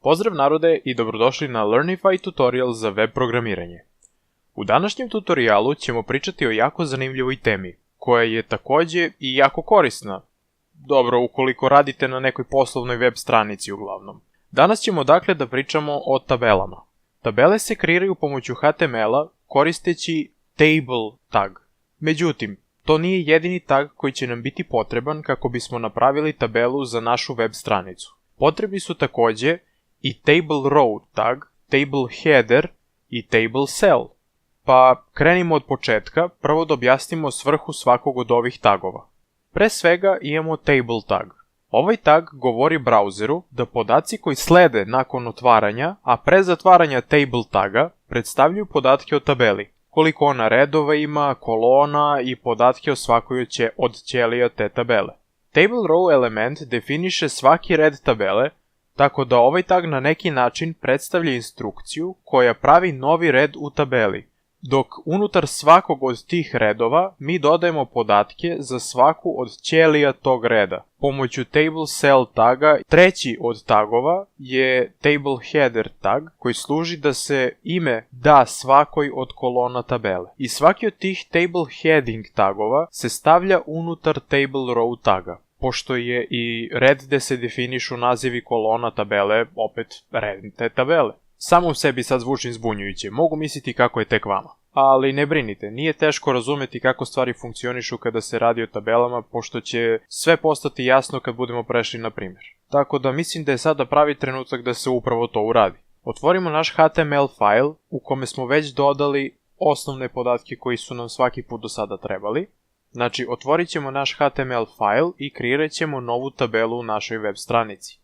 Pozdrav narode i dobrodošli na Learnify tutorial za web programiranje. U današnjem tutorialu ćemo pričati o jako zanimljivoj temi, koja je takođe i jako korisna. Dobro, ukoliko radite na nekoj poslovnoj web stranici uglavnom. Danas ćemo dakle da pričamo o tabelama. Tabele se kreiraju pomoću HTML-a koristeći table tag. Međutim, to nije jedini tag koji će nam biti potreban kako bismo napravili tabelu za našu web stranicu. Potrebni su takođe i table row tag, table header i table cell. Pa krenimo od početka, prvo da objasnimo svrhu svakog od ovih tagova. Pre svega imamo table tag. Ovaj tag govori brauzeru da podaci koji slede nakon otvaranja, a pre zatvaranja table taga, predstavljaju podatke o tabeli. Koliko ona redova ima, kolona i podatke o svakoj od ćelija te tabele. Table row element definiše svaki red tabele, tako da ovaj tag na neki način predstavlja instrukciju koja pravi novi red u tabeli, dok unutar svakog od tih redova mi dodajemo podatke za svaku od ćelija tog reda. Pomoću table cell taga, treći od tagova je table header tag, koji služi da se ime da svakoj od kolona tabele. I svaki od tih table heading tagova se stavlja unutar table row taga. Pošto je i red gde se definišu nazivi kolona tabele, opet red te tabele. Samo u sebi sad zvučim zbunjujuće, mogu misliti kako je tek vama. Ali ne brinite, nije teško razumeti kako stvari funkcionišu kada se radi o tabelama, pošto će sve postati jasno kad budemo prešli na primjer. Tako da mislim da je sada pravi trenutak da se upravo to uradi. Otvorimo naš HTML file u kome smo već dodali osnovne podatke koji su nam svaki put do sada trebali. Znači, otvorit ćemo naš HTML file i kreirat ćemo novu tabelu u našoj web stranici.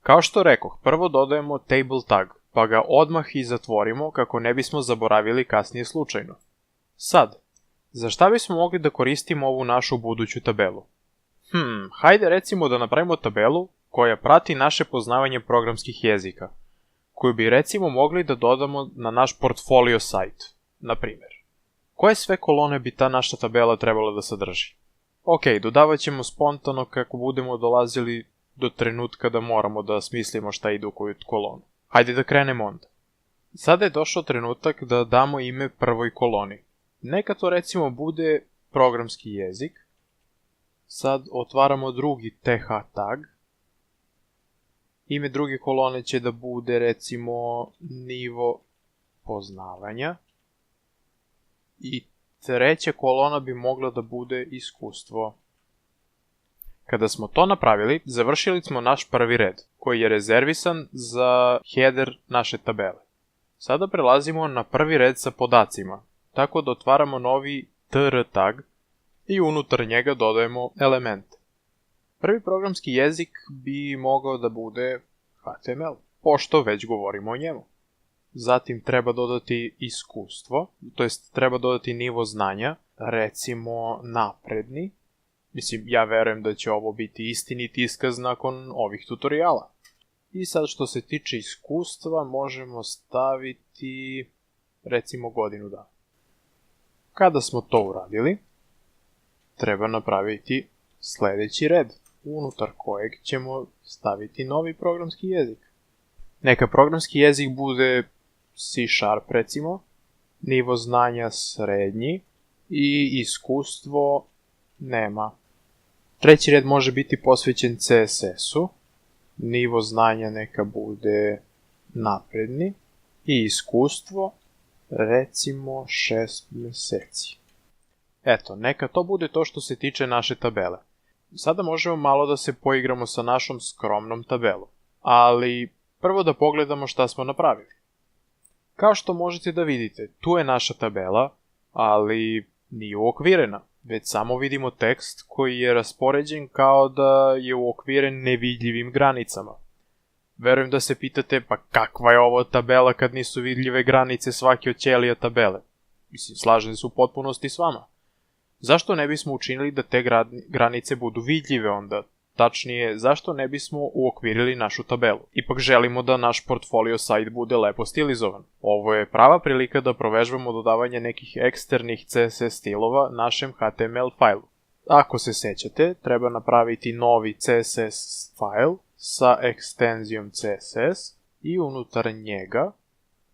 Kao što rekoh, prvo dodajemo table tag, pa ga odmah i zatvorimo kako ne bismo zaboravili kasnije slučajno. Sad, za šta bismo mogli da koristimo ovu našu buduću tabelu? Hajde recimo da napravimo tabelu koja prati naše poznavanje programskih jezika, koju bi recimo mogli da dodamo na naš portfolio sajt, na primjer. Koje sve kolone bi ta naša tabela trebala da sadrži? Ok, dodavat ćemo spontano kako budemo dolazili do trenutka da moramo da smislimo šta ide u koju kolonu. Hajde da krenemo onda. Sada je došao trenutak da damo ime prvoj koloni. Neka to recimo bude programski jezik. Sad otvaramo drugi th tag. Ime druge kolone će da bude recimo nivo poznavanja. I treća kolona bi mogla da bude iskustvo. Kada smo to napravili, završili smo naš prvi red, koji je rezervisan za header naše tabele. Sada prelazimo na prvi red sa podacima, tako da otvaramo novi tr tag i unutar njega dodajemo elemente. Prvi programski jezik bi mogao da bude HTML, pošto već govorimo o njemu. Zatim treba dodati iskustvo, to jest treba dodati nivo znanja, recimo napredni. Mislim, ja verujem da će ovo biti istinit iskaz nakon ovih tutoriala. I sad što se tiče iskustva, možemo staviti recimo godinu dana. Kada smo to uradili, treba napraviti sledeći red, unutar kojeg ćemo staviti novi programski jezik. Neka programski jezik bude C# recimo, nivo znanja srednji i iskustvo nema. Treći red može biti posvećen CSS-u, nivo znanja neka bude napredni i iskustvo recimo 6 meseci. Eto, neka to bude to što se tiče naše tabele. Sada možemo malo da se poigramo sa našom skromnom tabelom, ali prvo da pogledamo šta smo napravili. Kao što možete da vidite, tu je naša tabela, ali nije uokvirena, već samo vidimo tekst koji je raspoređen kao da je uokviren nevidljivim granicama. Verujem da se pitate, pa kakva je ovo tabela kad nisu vidljive granice svake od ćelija tabele? Mislim, slažem se u potpunosti s vama. Zašto ne bismo učinili da te granice budu vidljive onda? Tačnije, zašto ne bismo uokvirili našu tabelu? Ipak želimo da naš portfolio sajt bude lepo stilizovan. Ovo je prava prilika da provežbamo dodavanje nekih eksternih CSS stilova našem HTML failu. Ako se sećate, treba napraviti novi CSS file sa ekstenzijom CSS i unutar njega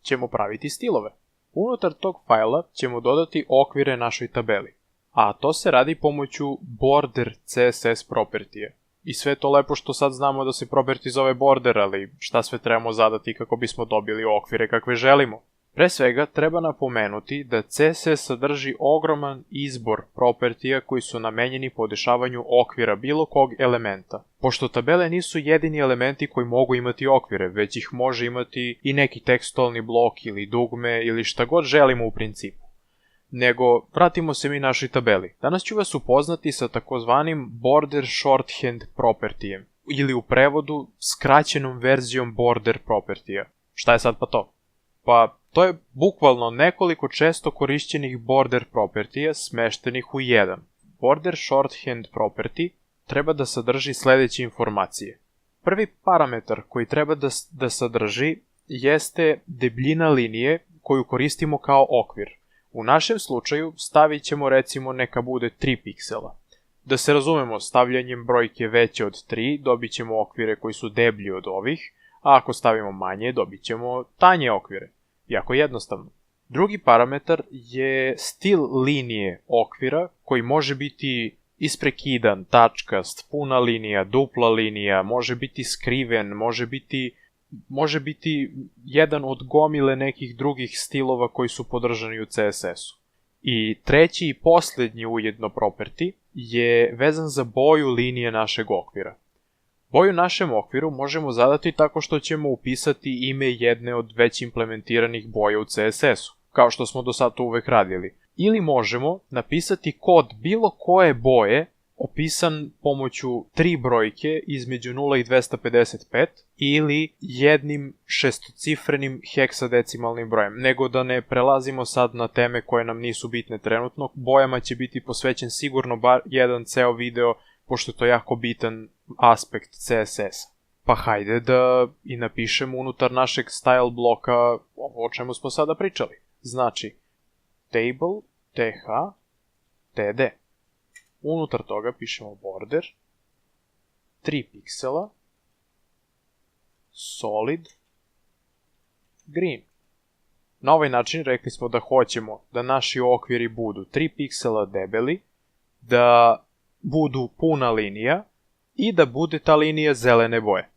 ćemo praviti stilove. Unutar tog fajla ćemo dodati okvire našoj tabeli, a to se radi pomoću border CSS propertije. I sve to lepo što sad znamo da se property zove border, ali šta sve trebamo zadati kako bismo dobili okvire kakve želimo? Pre svega treba napomenuti da CSS sadrži ogroman izbor propertija koji su namenjeni podešavanju okvira bilo kog elementa. Pošto tabele nisu jedini elementi koji mogu imati okvire, već ih može imati i neki tekstualni blok ili dugme ili šta god želimo u principu. Nego, vratimo se mi našoj tabeli. Danas ću vas upoznati sa takozvanim border shorthand propertijem, ili u prevodu skraćenom verzijom border propertija. Šta je sad pa to? Pa, to je bukvalno nekoliko često korišćenih border propertija smeštenih u jedan. Border shorthand property treba da sadrži sledeće informacije. Prvi parametar koji treba da sadrži jeste debljina linije koju koristimo kao okvir. U našem slučaju stavit ćemo recimo neka bude 3 piksela. Da se razumemo, stavljanjem brojke veće od 3 dobit ćemo okvire koji su deblji od ovih, a ako stavimo manje dobit ćemo tanje okvire. Jako jednostavno. Drugi parametar je stil linije okvira koji može biti isprekidan, tačkast, puna linija, dupla linija, može biti skriven, može biti jedan od gomile nekih drugih stilova koji su podržani u CSS-u. I treći i poslednji ujedno property je vezan za boju linije našeg okvira. Boju našem okviru možemo zadati tako što ćemo upisati ime jedne od već implementiranih boja u CSS-u, kao što smo do sada uvek radili. Ili možemo napisati kod bilo koje boje opisan pomoću 3 brojke između 0 i 255 ili jednim šestocifrenim heksadecimalnim brojem. Nego da ne prelazimo sad na teme koje nam nisu bitne trenutno, bojama će biti posvećen sigurno bar jedan ceo video, pošto je to jako bitan aspekt CSS-a. Pa hajde da i napišemo unutar našeg style bloka ovo o čemu smo sada pričali. Znači, table, th, td. Unutar toga pišemo border, 3 piksela, solid, green. Na ovaj način rekli smo da hoćemo da naši okviri budu 3 piksela debeli, da budu puna linija i da bude ta linija zelene boje.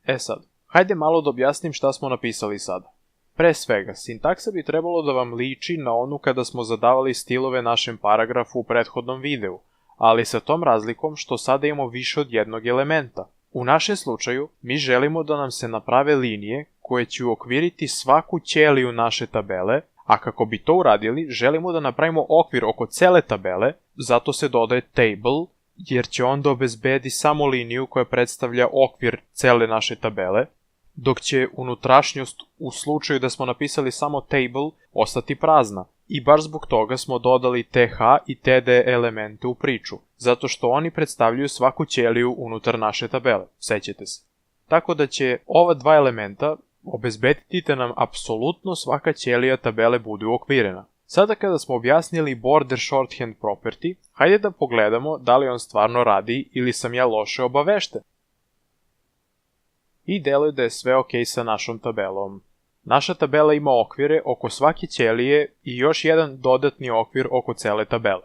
E sad, hajde malo da objasnim šta smo napisali sada. Pre svega, sintaksa bi trebalo da vam liči na onu kada smo zadavali stilove našem paragrafu u prethodnom videu, ali sa tom razlikom što sada imamo više od jednog elementa. U našem slučaju, mi želimo da nam se naprave linije koje će uokviriti svaku ćeliju naše tabele, a kako bi to uradili, želimo da napravimo okvir oko cele tabele, zato se dodaje table, jer će onda obezbedi samo liniju koja predstavlja okvir cele naše tabele, dok će unutrašnjost u slučaju da smo napisali samo table ostati prazna. I baš zbog toga smo dodali th i td elemente u priču, zato što oni predstavljaju svaku ćeliju unutar naše tabele, sećate se. Tako da će ova dva elementa obezbediti da nam apsolutno svaka ćelija tabele bude uokvirena. Sada kada smo objasnili border shorthand property, hajde da pogledamo da li on stvarno radi ili sam ja loše obavešten. I deluje da je sve ok sa našom tabelom. Naša tabela ima okvire oko svake ćelije i još jedan dodatni okvir oko cele tabele.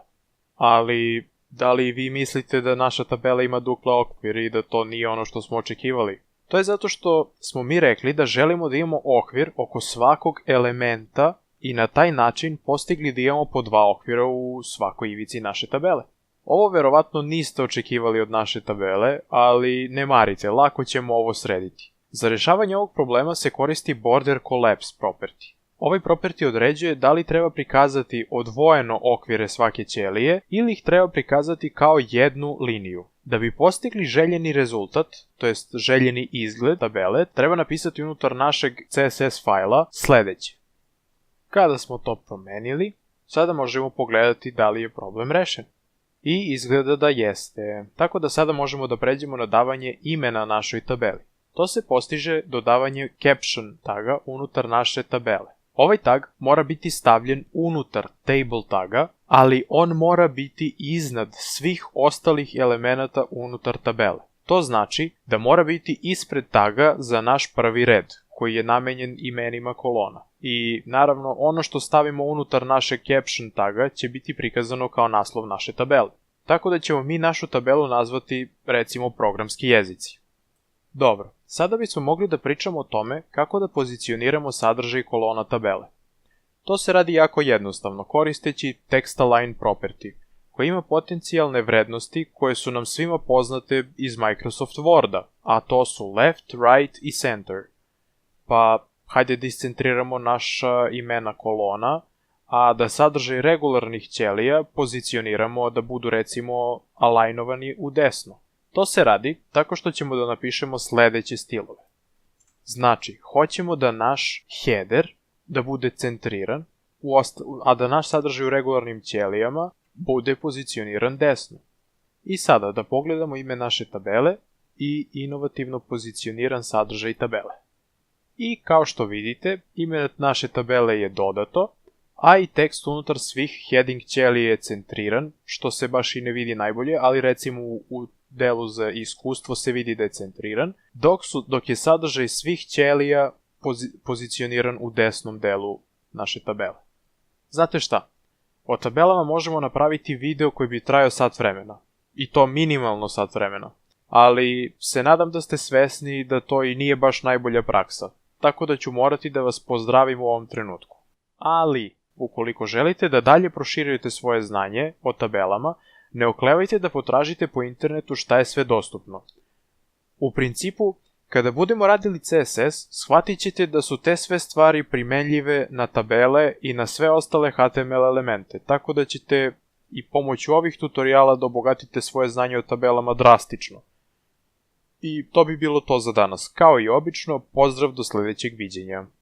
Ali, da li vi mislite da naša tabela ima dupla okvir i da to nije ono što smo očekivali? To je zato što smo mi rekli da želimo da imamo okvir oko svakog elementa i na taj način postigli da imamo po 2 okvira u svakoj ivici naše tabele. Ovo verovatno niste očekivali od naše tabele, ali ne marite, lako ćemo ovo srediti. Za rešavanje ovog problema se koristi border collapse property. Ovaj property određuje da li treba prikazati odvojeno okvire svake ćelije ili ih treba prikazati kao jednu liniju. Da bi postigli željeni rezultat, to jest željeni izgled tabele, treba napisati unutar našeg CSS fajla sledeće. Kada smo to promenili, sada možemo pogledati da li je problem rešen. I izgleda da jeste, tako da sada možemo da pređemo na davanje imena našoj tabeli. To se postiže dodavanje caption taga unutar naše tabele. Ovaj tag mora biti stavljen unutar table taga, ali on mora biti iznad svih ostalih elemenata unutar tabele. To znači da mora biti ispred taga za naš prvi red, koji je namenjen imenima kolona. I naravno ono što stavimo unutar naše caption taga će biti prikazano kao naslov naše tabele. Tako da ćemo mi našu tabelu nazvati recimo programski jezici. Dobro, sada bismo mogli da pričamo o tome kako da pozicioniramo sadržaj kolona tabele. To se radi jako jednostavno koristeći text-align property, koja ima potencijalne vrednosti koje su nam svima poznate iz Microsoft Worda, a to su left, right i center. Pa, hajde da iscentriramo naša imena kolona, a da sadržaj regularnih ćelija pozicioniramo da budu recimo alignovani u desno. To se radi tako što ćemo da napišemo sledeće stilove. Znači, hoćemo da naš header da bude centriran, a da naš sadržaj u regularnim ćelijama bude pozicioniran desno. I sada da pogledamo ime naše tabele i inovativno pozicioniran sadržaj tabele. I kao što vidite, ime naše tabele je dodato, a i tekst unutar svih heading ćelija je centriran, što se baš i ne vidi najbolje, ali recimo u delu za iskustvo se vidi da je centriran, dok je sadržaj svih ćelija pozicioniran u desnom delu naše tabele. Znate šta? O tabelama možemo napraviti video koji bi trajao sat vremena. I to minimalno sat vremena. Ali se nadam da ste svesni da to i nije baš najbolja praksa. Tako da ću morati da vas pozdravim u ovom trenutku. Ali, ukoliko želite da dalje proširujete svoje znanje o tabelama, ne oklevajte da potražite po internetu šta je sve dostupno. U principu, kada budemo radili CSS, shvatit ćete da su te sve stvari primenljive na tabele i na sve ostale HTML elemente, tako da ćete i pomoću ovih tutoriala da obogatite svoje znanje o tabelama drastično. I to bi bilo to za danas. Kao i obično, pozdrav do sledećeg viđenja.